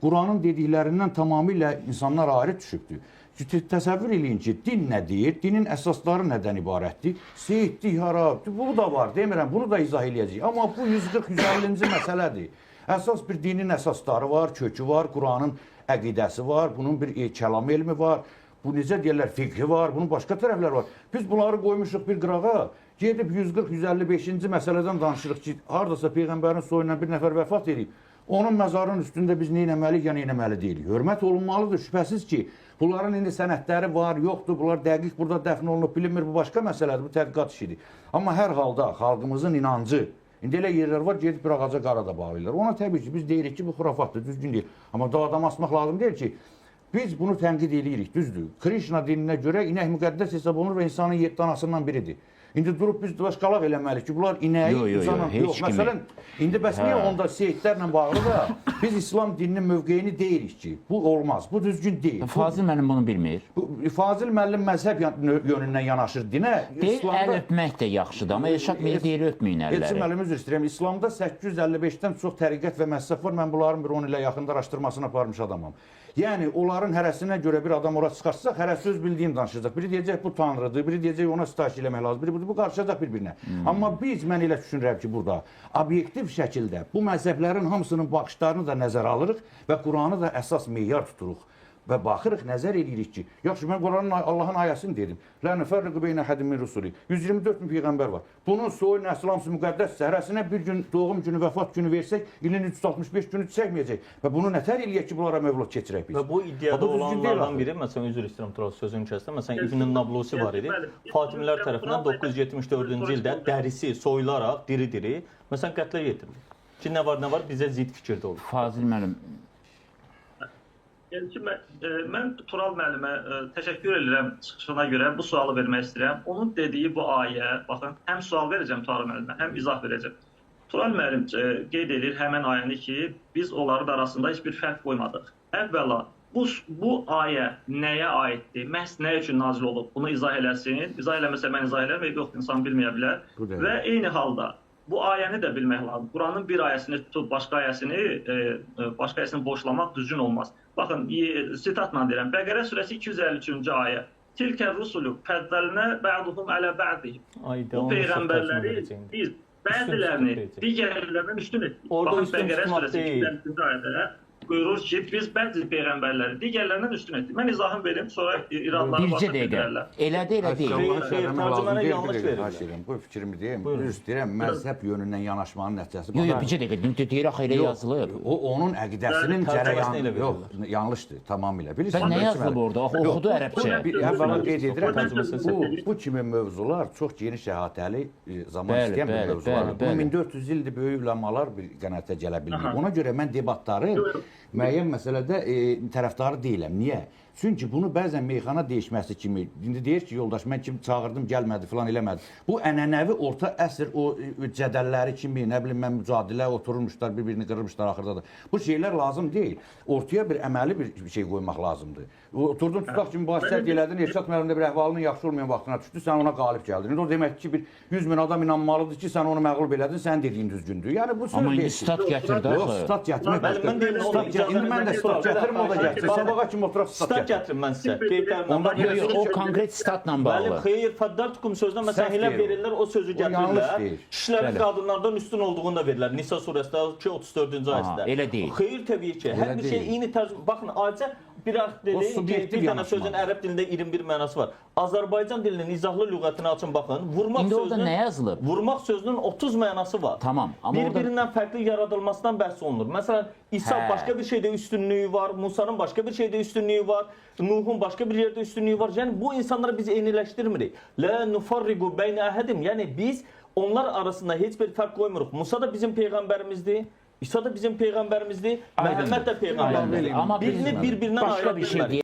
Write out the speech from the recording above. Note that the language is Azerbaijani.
Quranın dediklərindən tamamilə insanlar ayrı düşübdür. Təsəvvür eləyin ki, din nə deyir? Dinin əsasları nədən ibarətdir? Seyidlik, harab, bu da var, demirəm, bunu da izah eləyəcəyik. Amma bu 140-150-ci məsələdir. Əsas bir dinin əsasları var, kökü var, Quranın əqidəsi var, bunun bir kəlam elmi var, bu necə deyirlər, fiqhi var, bunun başqa tərəfləri var. Biz bunları qoymuşuq bir qırağa, gedib 140-155-ci məsələdən danışırıq ki, haradasa Peyğəmbərin soyundan bir nəfər vəfat edib. Onun məzarının üstündə biz nə etməliyik, ya nə etməli deyilik. Hörmət olunmalıdır, şübhəsiz ki, bunların indi sənədləri var, yoxdur, bunlar dəqiq burada dəfn olunub, bilinmir, bu başqa məsələdir, bu tədqiqat işidir. Amma hər halda xalqımızın inancı, indi elə yerlər var, gedib bir ağaca qara da bağlayırlar. Ona təbii ki, biz deyirik ki, bu xurafatdır, düzgün deyil. Amma adam asmaq lazım deyil ki, biz bunu tənqid edirik, düzdür. Krishna dininə görə inək müqəddəs hesab olunur və insanın 7 anasından biridir. İndi durub biz başqalaq eləməliyik ki, bunlar inəyi insanın... Yox, məsələn, indi bəs niyə onda seyidlərlə bağlı da biz İslam dininin mövqeyini deyirik ki, bu olmaz, bu düzgün deyil. Fazil müəllim bunu bilmir. Fazil müəllim məzhəb yönündən yanaşır dinə. Deyir, əl öpmək də yaxşıdır, amma Elşad Mir deyir, öpməyin əlləri. Elçin müəllim, üzr istəyirəm, İslamda 855-dən çox təriqət və məzhəb var, mən bunların bir 10 ilə yaxında araşdırmasını aparmış adamam. Yəni, onların hərəsinə görə bir adam ora çıxarsaq, hərəsi öz bildiyini danışacaq. Biri deyəcək, bu tanrıdır, biri deyəcək, ona sitayiş eləmək lazım, biri bu qarşılayacaq bir-birinə. Amma biz, mən elə düşünürəm ki, burada obyektiv şəkildə bu məzhəblərin hamısının baxışlarını da nəzərə alırıq və Quranı da əsas meyar tuturuq. Və baxırıq, nəzər edirik ki, yaxşı, mən Quranın Allahın ayəsini dedim. Lə nüfərriqu beynə hədin min rusuli. 124 min peyğəmbər var. Bunun soyu nəslamsı müqəddəs hərəsinə bir gün doğum günü, vəfat günü versək, ilin 365 günü çəkməyəcək. Və bunu nətər eləyək ki, bunlara mövlud keçirək biz? Və bu iddiada olanlardan biri, məsələn, üzr istəyirəm, Tural, sözünü kəsdim. Məsələn, İbn Nablusi var idi. Fatimilər tərəfindən 974-cü ildə dərisi soyularaq diri-diri, məsələn, qətlə yetirilir. Ki, nə var, bizə zid fikirdə olur. Fazil müəllim. Mən Tural müəllimə təşəkkür edirəm çıxışına görə, bu sualı vermək istəyirəm. Onun dediyi bu ayə, baxın, həm sual verəcəm Tural müəllimə, həm izah verəcəm. Tural müəllim qeyd edir həmən ayəni ki, biz onların arasında heç bir fərq qoymadıq. Əvvəla, bu ayə nəyə aiddir, məhz nə üçün nazil olub, bunu izah eləsin. İzah eləməsə mən izah eləməm, yox, insan bilməyə bilər. Və eyni halda, bu ayəni də bilmək lazım. Quranın bir ayəsini tutub başqa ayəsini boşlamaq düzgün olmaz. Baxın, sitatla deyirəm. Bəqərə surəsi 253-cü ayə. Tilkə rusulu fəddəlnə bə'duhum ələ bə'dihim. Bu peyğəmbərləri biz bəzilərini digərlərindən üstün etdik. Baxın, Bəqərə surəsi 253-cü ayədə buyurur ki, biz bəzi peyğəmbərləri digərlərindən üstün etdik. Mən izahını verim, sonra iradları başa bildirərlər. Elədir, elə deyil. Tərcüməni yanlış verir. Bu fikrimi deyim, düz istəyirəm, məzhəb yönündən yanaşmanın nəticəsi. Yox, bircə dəqiqə, deyir, axı elə yazılıb. O, onun əqidəsinin cərəyanı. Yox, yanlışdır, tamamilə. Sən nə yazılıb orada? Oxudu ərəbcə. Əvvəla qeyd edirəm, bu kimi mövzular çox geniş əhatəli zaman istəyən bir mövzulardır. Bu 1400 ildir böyük üləmalar bir qənaətə gələ bilmir. Ona görə mən debatları müəyyən məsələdə tərəfdarı deyiləm. Niyə? Çünki bunu bəzən meyxana dəyişməsi kimi, indi deyir ki, yoldaş, mən kim çağırdım, gəlmədi, filan eləmədi. Bu ənənəvi orta əsr o cədəlləri kimi, nə bilim, mən mücadilə oturmuşlar, bir-birini qırmışlar axırda da. Bu şeylər lazım deyil. Ortaya bir əməli bir şey qoymaq lazımdır. Oturdun, tutaq kimi mübahisət elədin, Elşad müəllimdə bir əhvalının yaxşı olmayan vaxtına düşdü, sən ona qalib gəldin. O demək ki, bir 100 min adam inanmalıdır ki, sən onu məğlub elədin, sən dediyin düzgündür. Yəni bu söz deyil. Amma indi stat gətirdi axı. Yox, stat gətirmək. İndi mən də stat gətirim, o da gətirir. Sabaha kimi oturaq stat gətirim mən sizə. O konkret statla bağlı. Bəli, xeyr, fəddərtukum sözdən məsələn elə verirlər, o sözü gətirirlər. Kişilərin qadınlardan üstün olduğunu da verirlər. Nisa surəsində 34-cü ayəsində. Elə deyil. Xeyr, təbii ki. Hər bir şey eyni tərcümə. Baxın, ayrıca bir dənə sözün ərəb dilində 21 mənası var. Azərbaycan dilinin izahlı lüğətini açın, baxın. İndi orada nə yazılıb? Vurmaq sözünün 30 mənası var. Tamam. Bir-birindən fərqli yaradılmasından bəhs olunur. Məsələn, İsa başqa bir şeydə üstünlüyü var, Musa'nın başqa bir şeydə üstünlüyü var, Nuhun başqa bir yerdə üstünlüyü var. Yəni, bu insanları biz eyniləşdirmirik. Lə nufarriqu beynə əhədim. Yəni, biz onlar arasında heç bir fərq qoymuruq. Musa da bizim peyğəmbərimizdir. İsa da bizim peyğəmbərimizdir. Məhəmməd də peyğəmbərimizdir. Amma birini bir-birindən başqa bir şey deyil.